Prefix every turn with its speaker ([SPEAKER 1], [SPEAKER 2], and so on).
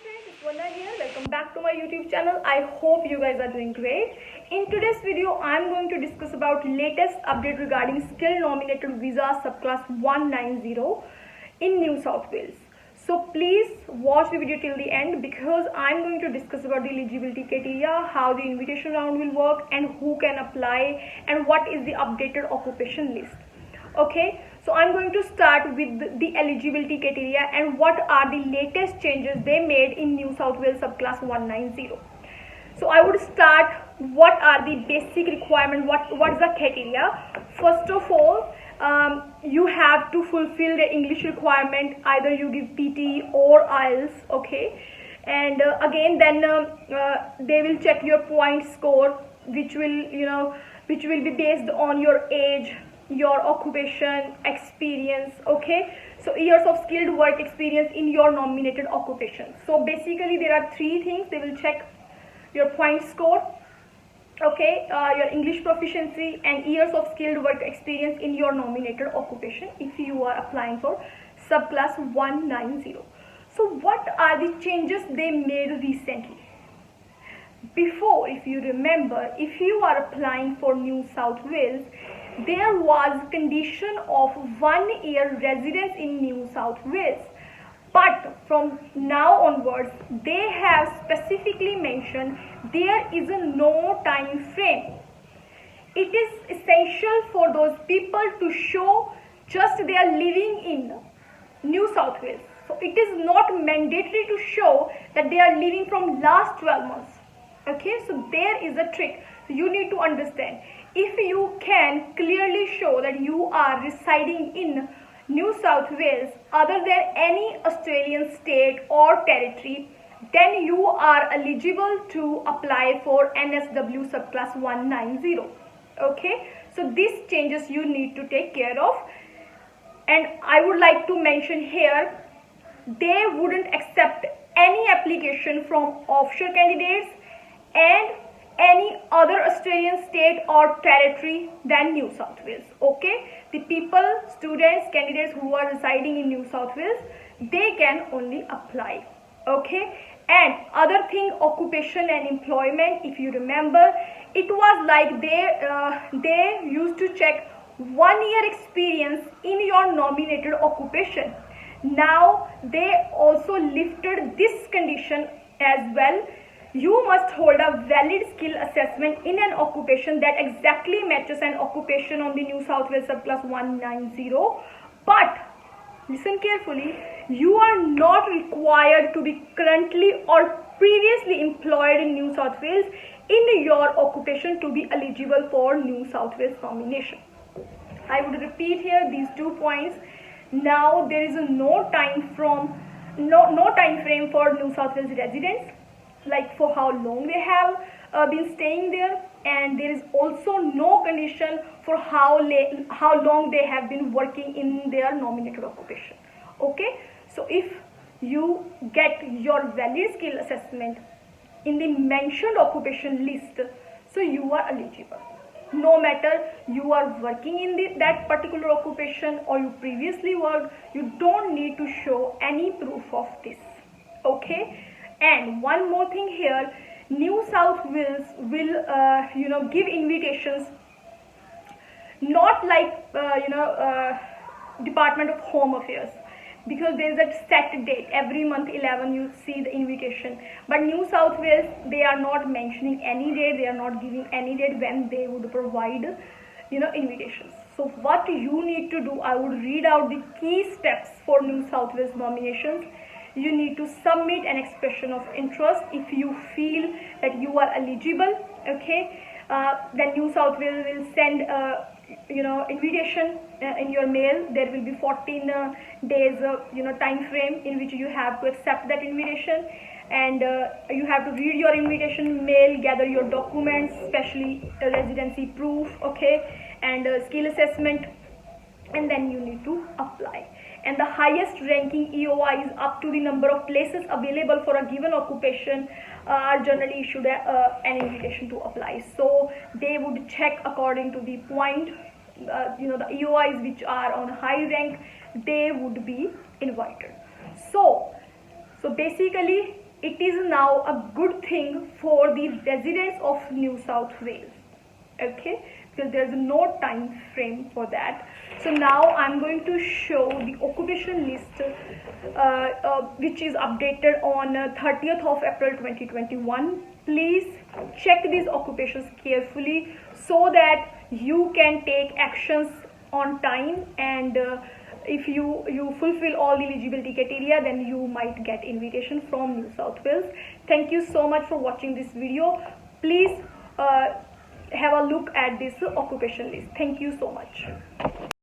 [SPEAKER 1] friends, it's Vanna here. Welcome back to my YouTube channel. I hope you guys are doing great. In today's video, I'm going to discuss about latest update regarding skilled nominated visa subclass 190 in New South Wales. So please watch the video till the end because I'm going to discuss about the eligibility criteria, how the invitation round will work and who can apply and what is the updated occupation list. Okay, so I'm going to start with the eligibility criteria and what are the latest changes they made in New South Wales subclass 190. So I would start what are the basic requirements, what's the criteria. First of all, you have to fulfill the English requirement, either you give PT or IELTS. Okay, and again then they will check your point score, which will be based on your age, your occupation, experience. Okay, so years of skilled work experience in your nominated occupation. So basically there are three things they will check: your point score, okay, your English proficiency, and years of skilled work experience in your nominated occupation if you are applying for subclass 190. So what are the changes they made recently? Before, if you remember, if you are applying for New South Wales, there was condition of 1 year residence in New South Wales. But from now onwards, they have specifically mentioned there is no time frame. It is essential for those people to show just they are living in New South Wales. So it is not mandatory to show that they are living from last 12 months. Okay, so there is a trick. So you need to understand, if you can clearly show that you are residing in New South Wales other than any Australian state or territory, then you are eligible to apply for NSW subclass 190. Okay, so these changes you need to take care of. And I would like to mention here, they wouldn't accept any application from offshore candidates and any other Australian state or territory than New South Wales. Okay, the people, students, candidates who are residing in New South Wales, they can only apply. Okay, and other thing, occupation and employment, if you remember, it was like they used to check 1 year experience in your nominated occupation. Now they also lifted this condition as well. You must hold a valid skill assessment in an occupation that exactly matches an occupation on the New South Wales subclass 190. But listen carefully, you are not required to be currently or previously employed in New South Wales in your occupation to be eligible for New South Wales nomination. I would repeat here these 2 points. Now there is no time frame for New South Wales residents, like for how long they have been staying there, and there is also no condition for how long they have been working in their nominated occupation. Okay, so if you get your valid skill assessment in the mentioned occupation list, so you are eligible. No matter you are working in that particular occupation or you previously worked, you don't need to show any proof of this. Okay. And one more thing here, New South Wales will give invitations, not like Department of Home Affairs, because there is a set date every month 11 you see the invitation. But New South Wales, they are not mentioning any date, they are not giving any date when they would provide invitations. So what you need to do, I would read out the key steps for New South Wales nominations. You need to submit an expression of interest if you feel that you are eligible. Okay, then New South Wales will send invitation in your mail. There will be 14 days time frame in which you have to accept that invitation, and you have to read your invitation mail, gather your documents, especially residency proof, okay, and skill assessment, and then you need to apply. And the highest ranking EOI is up to the number of places available for a given occupation are generally issued an invitation to apply. So they would check according to the point, the EOIs which are on high rank, they would be invited. So basically it is now a good thing for the residents of New South Wales. Okay, because there's no time frame for that. So now I'm going to show the occupation list which is updated on 30th of April 2021. Please check these occupations carefully so that you can take actions on time, and if you fulfill all the eligibility criteria, then you might get invitation from New South Wales. Thank you so much for watching this video. Please have a look at this occupation list. Thank you so much.